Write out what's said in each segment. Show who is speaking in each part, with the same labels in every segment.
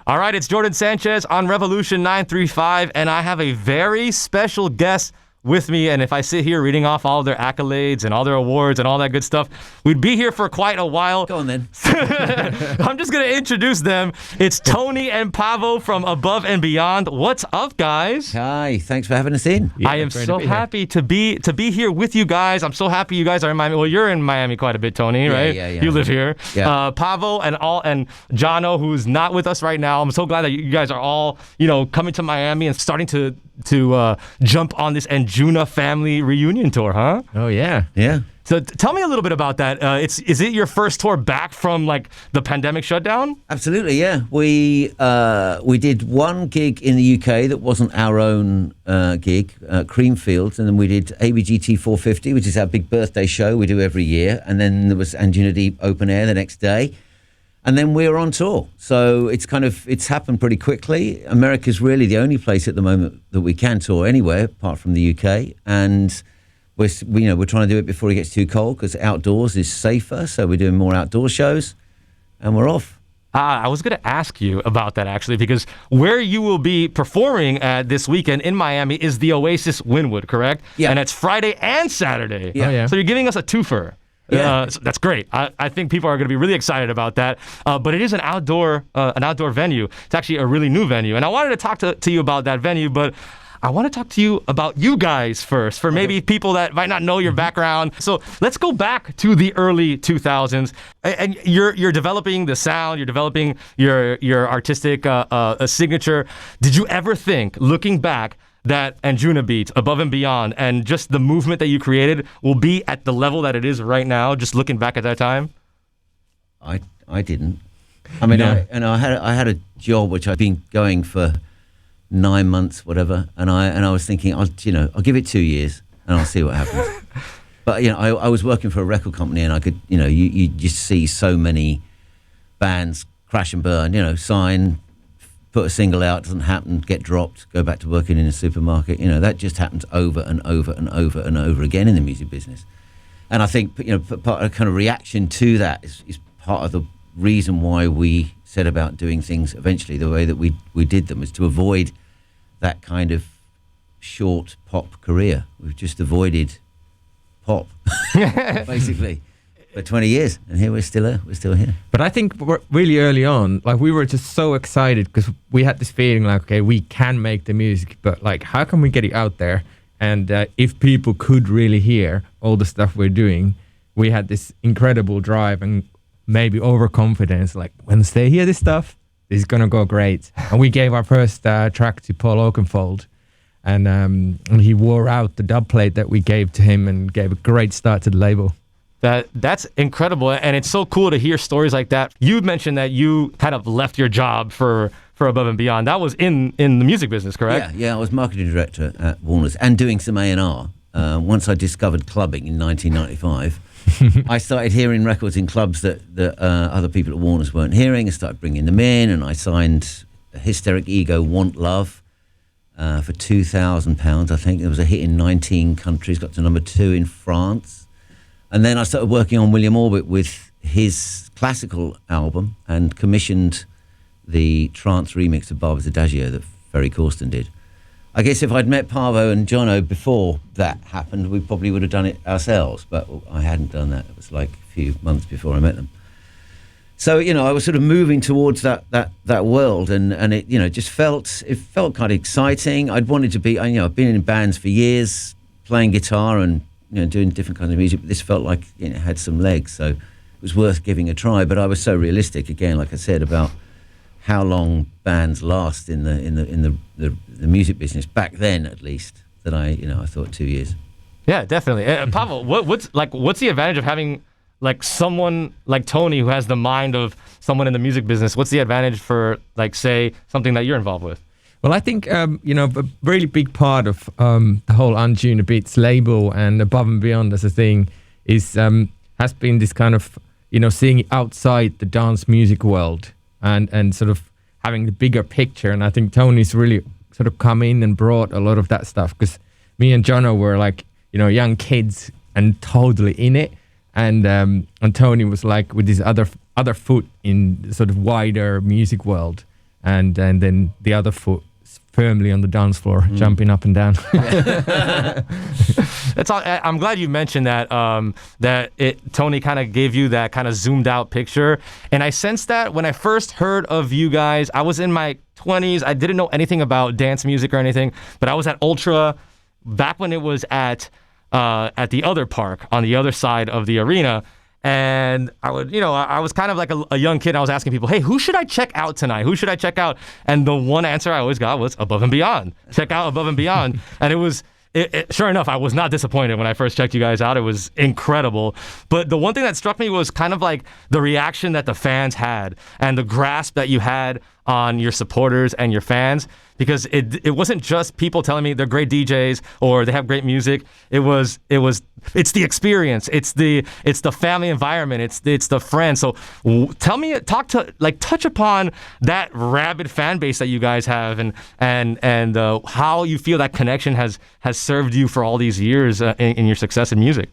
Speaker 1: All right, it's Jordan Sanchez on Revolution 935, and I have a very special guest with me. And if I sit here reading off all their accolades and all their awards and all that good stuff, we'd be here for quite a while.
Speaker 2: Go on then.
Speaker 1: I'm just going to introduce them. It's Tony and Paavo from Above and Beyond. What's up, guys?
Speaker 2: Hi, thanks for having us in.
Speaker 1: I am so happy to be here with you guys. I'm so happy you guys are in Miami. Well, you're in Miami quite a bit, Tony, right?
Speaker 2: Yeah.
Speaker 1: You live here.
Speaker 2: Yeah.
Speaker 1: Paavo and Jono, who's not with us right now. I'm so glad that you guys are all, coming to Miami and starting to jump on this Anjunafamily Reunion tour, huh?
Speaker 3: Oh, yeah.
Speaker 2: Yeah.
Speaker 1: So tell me a little bit about that. Is it your first tour back from the pandemic shutdown?
Speaker 2: Absolutely, yeah. We did one gig in the UK that wasn't our own gig, Creamfields, and then we did ABGT 450, which is our big birthday show we do every year, and then there was Anjuna Deep Open Air the next day. And then we're on tour. So it's happened pretty quickly. America's really the only place at the moment that we can tour anywhere apart from the UK. And we're trying to do it before it gets too cold because outdoors is safer. So we're doing more outdoor shows and we're off.
Speaker 1: I was going to ask you about that actually, because where you will be performing this weekend in Miami is the Oasis Wynwood, correct?
Speaker 2: Yeah.
Speaker 1: And it's Friday and Saturday.
Speaker 2: Yeah.
Speaker 3: Oh, yeah.
Speaker 1: So you're giving us a twofer.
Speaker 2: Yeah.
Speaker 1: So that's great. I think people are going to be really excited about that. But it is an outdoor venue. It's actually a really new venue. And I wanted to talk to you about that venue, but I want to talk to you about you guys first, for maybe people that might not know your background. So let's go back to the early 2000s. And you're developing the sound, you're developing your artistic signature. Did you ever think, looking back, that Anjuna Beats, Above and Beyond, and just the movement that you created will be at the level that it is right now, just looking back at that time?
Speaker 2: I didn't. I mean,
Speaker 3: No.
Speaker 2: I had a job which I'd been going for 9 months, whatever, and I was thinking, I'll give it 2 years and I'll see what happens. But I was working for a record company, and I could, you just see so many bands crash and burn. Sign, put a single out, doesn't happen, get dropped, go back to working in a supermarket. That just happens over and over and over and over again in the music business. And I think, part of kind of reaction to that is part of the reason why we set about doing things eventually the way that we did them, is to avoid that kind of short pop career. We've just avoided pop, basically. For 20 years, and here we're still here.
Speaker 3: But I think really early on, we were just so excited because we had this feeling okay, we can make the music, but how can we get it out there? And if people could really hear all the stuff we're doing, we had this incredible drive and maybe overconfidence, once they hear this stuff, this is going to go great. And we gave our first track to Paul Oakenfold, and he wore out the dub plate that we gave to him and gave a great start to the label.
Speaker 1: That's incredible, and it's so cool to hear stories like that. You mentioned that you kind of left your job for Above and Beyond. That was in the music business, correct?
Speaker 2: Yeah, I was marketing director at Warner's and doing some A&R. Once I discovered clubbing in 1995, I started hearing records in clubs that other people at Warner's weren't hearing. I started bringing them in, and I signed Hysteric Ego, Want Love, for £2,000, I think. It was a hit in 19 countries, got to number 2 in France. And then I started working on William Orbit with his classical album and commissioned the trance remix of Barber's Adagio that Ferry Corsten did. I guess if I'd met Paavo and Jono before that happened, we probably would have done it ourselves, but I hadn't done that. It was a few months before I met them. So, I was sort of moving towards that world, and it, just felt kind of exciting. I'd wanted to be, I've been in bands for years, playing guitar and doing different kinds of music, but this felt like it had some legs, so it was worth giving a try. But I was so realistic, again, like I said, about how long bands last in the music business back then, at least, that I thought 2 years.
Speaker 1: Yeah, definitely. Paavo, what's the advantage of having someone like Tony who has the mind of someone in the music business? What's the advantage for say something that you're involved with?
Speaker 3: Well, I think, a really big part of the whole Anjuna Beats label and Above and Beyond as a thing has been this kind of, seeing it outside the dance music world and sort of having the bigger picture. And I think Tony's really sort of come in and brought a lot of that stuff, because me and Jono were young kids and totally in it. And Tony was with his other foot in the sort of wider music world. and then the other foot firmly on the dance floor, jumping up and down.
Speaker 1: That's all. I'm glad you mentioned that. Tony kind of gave you that kind of zoomed out picture, and I sensed that when I first heard of you guys. I was in my 20s. I didn't know anything about dance music or anything, but I was at Ultra back when it was at the other park on the other side of the arena. And I was kind of like a young kid. I was asking people, hey, who should I check out tonight? Who should I check out? And the one answer I always got was Above and Beyond. Check out Above and Beyond. And it was, sure enough, I was not disappointed when I first checked you guys out. It was incredible. But the one thing that struck me was kind of like the reaction that the fans had and the grasp that you had on your supporters and your fans, because it wasn't just people telling me they're great DJs or they have great music. It's the experience. It's the family environment. It's the friends. So touch upon that rabid fan base that you guys have and how you feel that connection has served you for all these years in your success in music.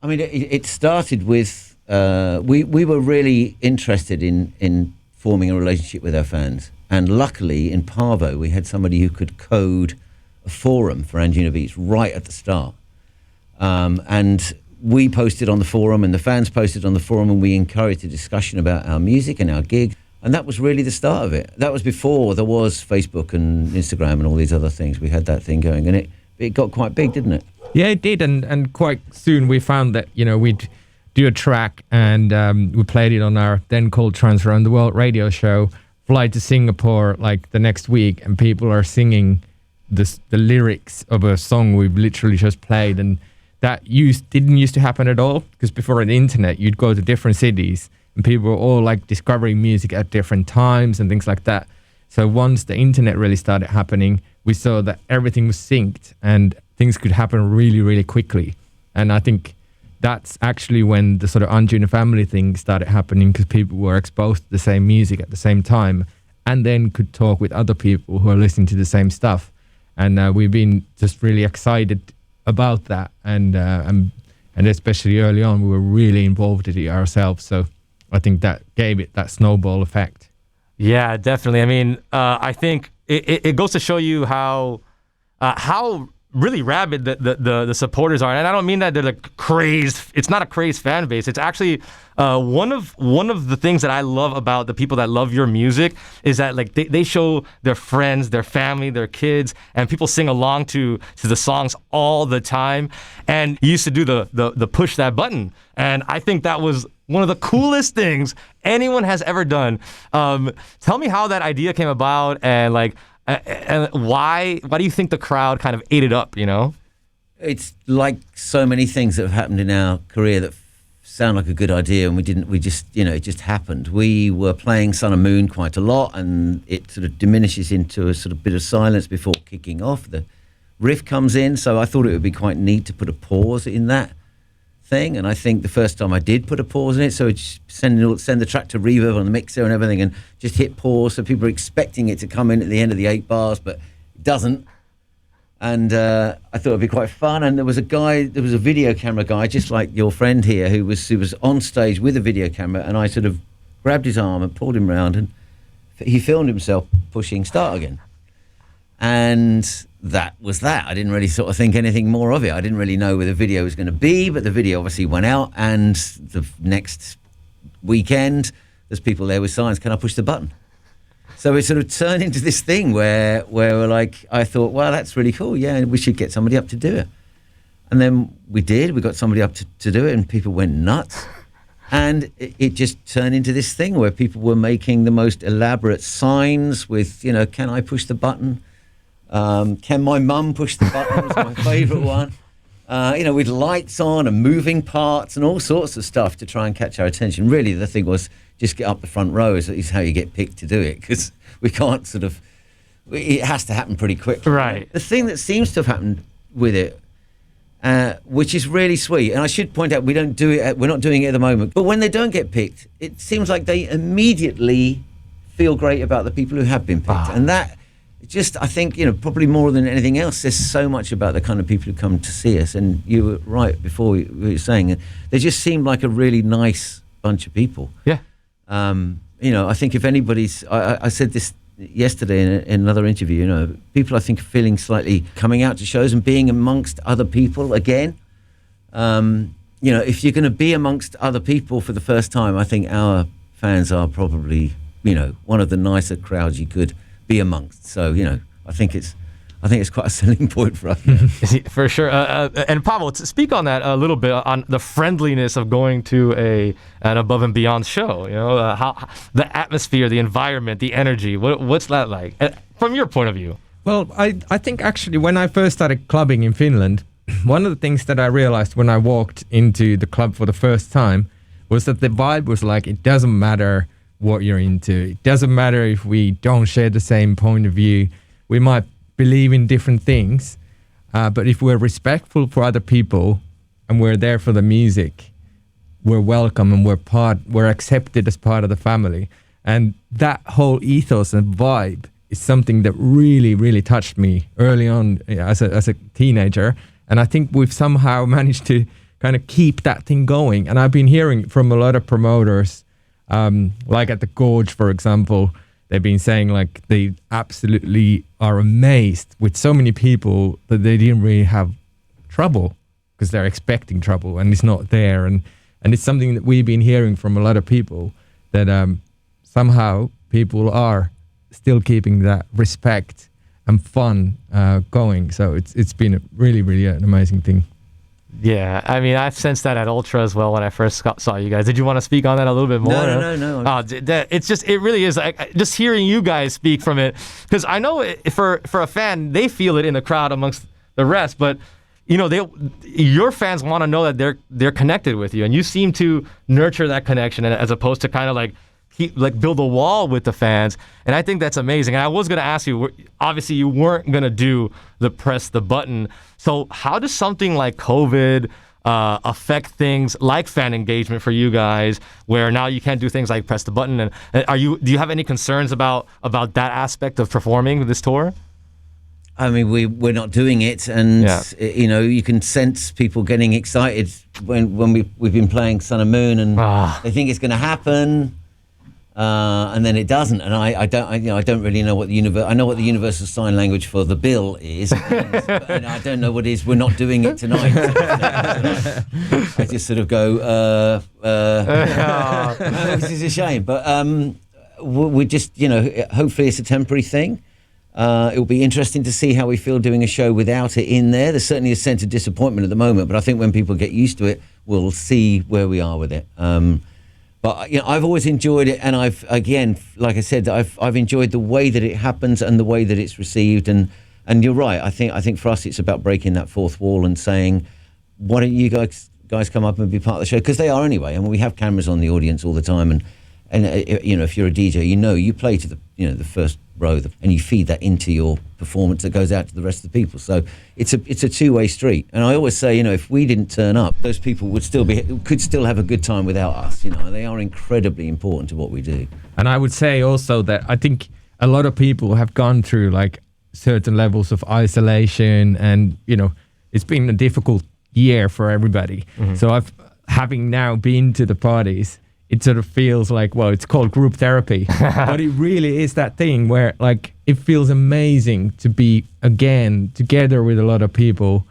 Speaker 2: I mean, it started with we were really interested in forming a relationship with our fans. And luckily, in Paavo, we had somebody who could code a forum for Anjunafamiliy right at the start. And we posted on the forum, and the fans posted on the forum, and we encouraged a discussion about our music and our gig. And that was really the start of it. That was before there was Facebook and Instagram and all these other things. We had that thing going, and it got quite big, didn't it?
Speaker 3: Yeah, it did. And quite soon we found that, we'd do a track, and we played it on our then called Trans Around the World radio show, fly to Singapore like the next week, and people are singing the lyrics of a song we've literally just played. And that didn't used to happen at all, because before the internet, you'd go to different cities and people were all like discovering music at different times and things like that. So once the internet really started happening, we saw that everything was synced and things could happen really, really quickly. And I think that's actually when the sort of Anjunafamiliy thing started happening, because people were exposed to the same music at the same time and then could talk with other people who are listening to the same stuff. And we've been just really excited about that. And especially early on, we were really involved in it ourselves. So I think that gave it that snowball effect.
Speaker 1: Yeah, definitely. I mean, I think it goes to show you how really rabid the supporters are, and I don't mean that they're like crazed. It's not a crazed fan base. It's actually one of the things that I love about the people that love your music is that like they show their friends, their family, their kids, and people sing along to the songs all the time. And you used to do the push that button, and I think that was one of the coolest things anyone has ever done. Tell me how that idea came about, and like. And why do you think the crowd kind of ate it up,
Speaker 2: It's like so many things that have happened in our career that sound like a good idea, and it just happened. We were playing Sun and Moon quite a lot, and it sort of diminishes into a sort of bit of silence before kicking off. The riff comes in, so I thought it would be quite neat to put a pause in that thing. And I think the first time I did put a pause in it, so it's send the track to reverb on the mixer and everything, and just hit pause, so people are expecting it to come in at the end of the 8 bars, but it doesn't. And I thought it'd be quite fun. And there was a video camera guy, just like your friend here, who was on stage with a video camera, and I sort of grabbed his arm and pulled him round, and he filmed himself pushing start again. And that was that. I didn't really sort of think anything more of it. I didn't really know where the video was going to be, but the video obviously went out, and the next weekend there's people there with signs, can I push the button? So it sort of turned into this thing where we're like, I thought, well, that's really cool. Yeah, we should get somebody up to do it. And then we did. We got somebody up to do it, and people went nuts. And it just turned into this thing where people were making the most elaborate signs with, can I push the button? Can my mum push the button? Was my favourite one. With lights on and moving parts and all sorts of stuff to try and catch our attention. Really, the thing was just get up the front row is how you get picked to do it, because we can't it has to happen pretty quickly.
Speaker 1: Right.
Speaker 2: The thing that seems to have happened with it, which is really sweet, and I should point out, we're not doing it at the moment, but when they don't get picked, it seems like they immediately feel great about the people who have been picked. And that, just, I think, probably more than anything else, there's so much about the kind of people who come to see us. And you were right before we were saying, they just seemed like a really nice bunch of people.
Speaker 1: Yeah.
Speaker 2: I think if anybody's, I said this yesterday in another interview, people I think are feeling slightly coming out to shows and being amongst other people again. If you're going to be amongst other people for the first time, I think our fans are probably, one of the nicer crowds you could be amongst. So, I think it's quite a selling point for us.
Speaker 1: For sure. And Paavo, to speak on that a little bit, on the friendliness of going to an Above and Beyond show, how the atmosphere, the environment, the energy, what's that like from your point of view?
Speaker 3: Well, I think actually when I first started clubbing in Finland, one of the things that I realized when I walked into the club for the first time was that the vibe was like, it doesn't matter what you're into. It doesn't matter if we don't share the same point of view. We might believe in different things, but if we're respectful for other people and we're there for the music, we're welcome and we're accepted as part of the family. And that whole ethos and vibe is something that really, really touched me early on as a teenager. And I think we've somehow managed to kind of keep that thing going. And I've been hearing from a lot of promoters, like at the Gorge, for example, they've been saying like they absolutely are amazed with so many people that they didn't really have trouble because they're expecting trouble and it's not there. And it's something that we've been hearing from a lot of people that somehow people are still keeping that respect and fun going. So it's been really, really an amazing thing.
Speaker 1: Yeah, I mean, I've sensed that at Ultra as well when I first saw you guys. Did you want to speak on that a little bit more?
Speaker 2: No.
Speaker 1: It really is like just hearing you guys speak from it, because I know for a fan, they feel it in the crowd amongst the rest, but your fans want to know that they're connected with you, and you seem to nurture that connection as opposed to kind of like build a wall with the fans. And I think that's amazing. And I was going to ask you, obviously you weren't going to do the press the button. So how does something like COVID affect things like fan engagement for you guys, where now you can't do things like press the button? And do you have any concerns about that aspect of performing this tour?
Speaker 2: I mean, we're not doing it, and you can sense people getting excited when we've been playing Sun and Moon, and they think it's going to happen. And then it doesn't, and I don't really know what I know what the universal sign language for the bill is, and I don't know what it is. We're not doing it tonight. I just sort of go, this is a shame, but we just, hopefully it's a temporary thing. It will be interesting to see how we feel doing a show without it in there. There's certainly a sense of disappointment at the moment, but I think when people get used to it, we'll see where we are with it. But I've always enjoyed it, and like I said, I've enjoyed the way that it happens and the way that it's received. And you're right. I think for us, it's about breaking that fourth wall and saying, why don't you guys come up and be part of the show? Because they are anyway. I mean, we have cameras on the audience all the time, and if you're a DJ, you play to the first row, and you feed that into your performance that goes out to the rest of the people. So it's a two-way street. And I always say, if we didn't turn up, those people could still have a good time without us. They are incredibly important to what we do.
Speaker 3: And I would say also that I think a lot of people have gone through like certain levels of isolation, and it's been a difficult year for everybody. Mm-hmm. So having now been to the parties, it sort of feels like, well, it's called group therapy, but it really is that thing where like it feels amazing to be again together with a lot of people,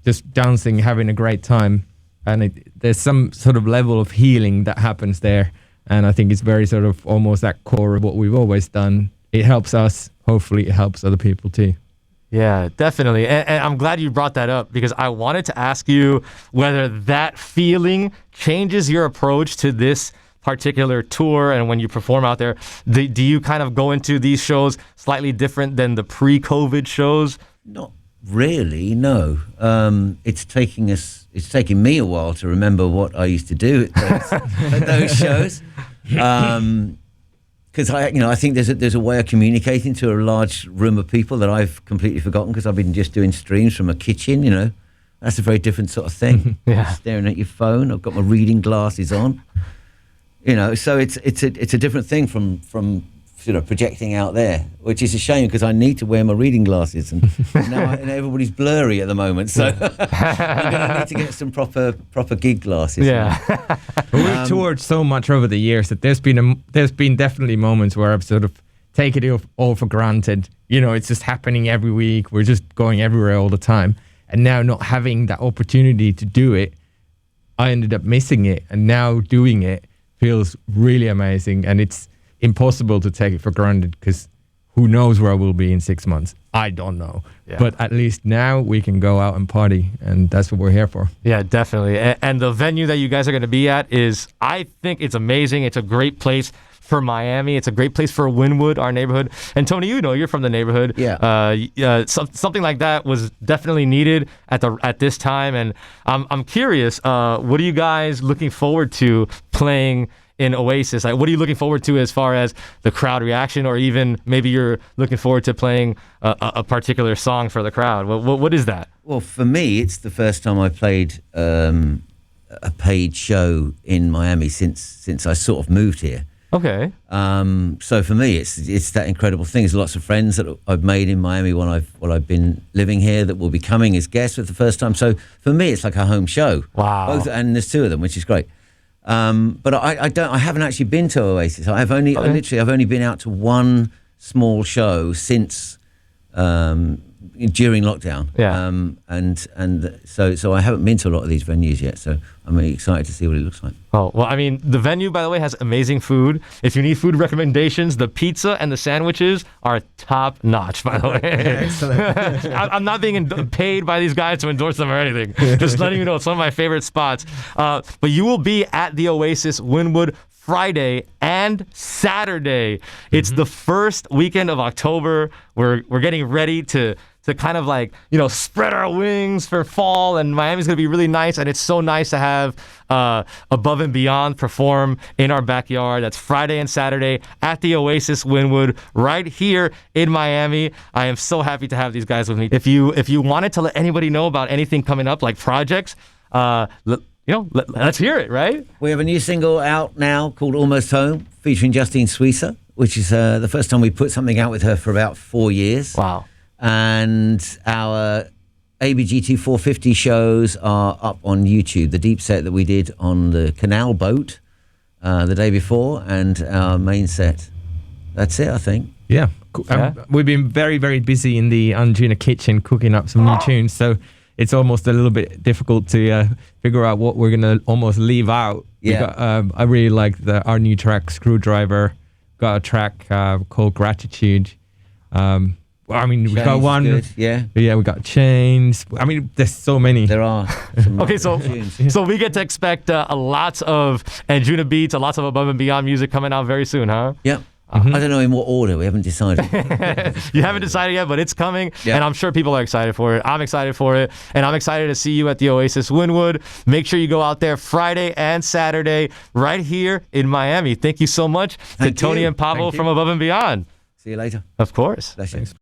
Speaker 3: just dancing, having a great time. And there's some sort of level of healing that happens there. And I think it's very sort of almost that core of what we've always done. It helps us. Hopefully it helps other people too.
Speaker 1: Yeah, definitely. And I'm glad you brought that up, because I wanted to ask you whether that feeling changes your approach to this particular tour, and when you perform out there, do you kind of go into these shows slightly different than the pre-COVID shows?
Speaker 2: Not really, no. It's taking me a while to remember what I used to do at those shows. Because I think there's a way of communicating to a large room of people that I've completely forgotten, because I've been just doing streams from a kitchen. That's a very different sort of thing.
Speaker 1: Yeah.
Speaker 2: Staring at your phone. I've got my reading glasses on. So it's a different thing from projecting out there, which is a shame, because I need to wear my reading glasses, and now everybody's blurry at the moment. So I'm going to need to get some proper gig glasses.
Speaker 1: Yeah.
Speaker 3: We've toured so much over the years that there's been definitely moments where I've sort of taken it all for granted. You know, it's just happening every week. We're just going everywhere all the time. And now not having that opportunity to do it, I ended up missing it. And now doing it feels really amazing. And it's impossible to take it for granted because who knows where I will be in 6 months? I don't know.
Speaker 1: Yeah.
Speaker 3: But at least now we can go out and party, and that's what we're here for.
Speaker 1: Yeah, definitely. And the venue that you guys are going to be at is, I think it's amazing. It's a great place for Miami. It's a great place for Wynwood, our neighborhood. And Tony, you know, you're from the neighborhood.
Speaker 2: Yeah.
Speaker 1: Something like that was definitely needed at this time. And I'm curious, what are you guys looking forward to playing in Oasis? Like, what are you looking forward to as far as the crowd reaction, or even maybe you're looking forward to playing a particular song for the crowd? What is that?
Speaker 2: Well, for me, it's the first time I played a paid show in Miami since I sort of moved here.
Speaker 1: Okay.
Speaker 2: So for me, it's that incredible thing. There's lots of friends that I've made in Miami while I've been living here that will be coming as guests for the first time. So for me, it's like a home show.
Speaker 1: Wow.
Speaker 2: And there's two of them, which is great. But I haven't actually been to Oasis. I've only been out to one small show since during lockdown.
Speaker 1: Yeah.
Speaker 2: And so I haven't been to a lot of these venues yet. So I'm really excited to see what it looks like.
Speaker 1: Oh, well, I mean, the venue, by the way, has amazing food. If you need food recommendations, the pizza and the sandwiches are top notch, by the way.
Speaker 3: Excellent.
Speaker 1: I'm not being paid by these guys to endorse them or anything. Just letting you know, it's one of my favorite spots. But you will be at the Oasis Wynwood Friday and Saturday. It's the first weekend of October. We're getting ready to kind of like, you know, spread our wings for fall, and Miami's going to be really nice, and it's so nice to have Above and Beyond perform in our backyard. That's Friday and Saturday at the Oasis Wynwood right here in Miami. I am so happy to have these guys with me. If you wanted to let anybody know about anything coming up, like projects, let's hear it, right?
Speaker 2: We have a new single out now called Almost Home, featuring Justine Suissa, which is the first time we put something out with her for about 4 years.
Speaker 1: Wow.
Speaker 2: And our ABGT 450 shows are up on YouTube. The deep set that we did on the canal boat the day before, and our main set. That's it, I think.
Speaker 3: Yeah. We've been very, very busy in the Anjuna kitchen cooking up some new tunes, so it's almost a little bit difficult to figure out what we're going to almost leave out.
Speaker 2: Yeah.
Speaker 3: I really like our new track, Screwdriver. Got a track called Gratitude. I mean, we got one.
Speaker 2: Good. Yeah.
Speaker 3: Yeah, we got Chains. I mean, there's so many.
Speaker 2: There are.
Speaker 1: Okay, so we get to expect lots of Anjuna beats, lots of Above and Beyond music coming out very soon, huh?
Speaker 2: Yeah. I don't know in what order. We haven't decided.
Speaker 1: You haven't decided yet, but it's coming,
Speaker 2: Yeah.
Speaker 1: and I'm sure people are excited for it. I'm excited for it, and I'm excited to see you at the Oasis Wynwood. Make sure you go out there Friday and Saturday right here in Miami. Thank you so much to
Speaker 2: Thank
Speaker 1: Tony
Speaker 2: you.
Speaker 1: and Paavo
Speaker 3: Thank you.
Speaker 1: from Above and Beyond.
Speaker 2: See you later.
Speaker 1: Of course.
Speaker 2: Bless you.
Speaker 3: Thanks.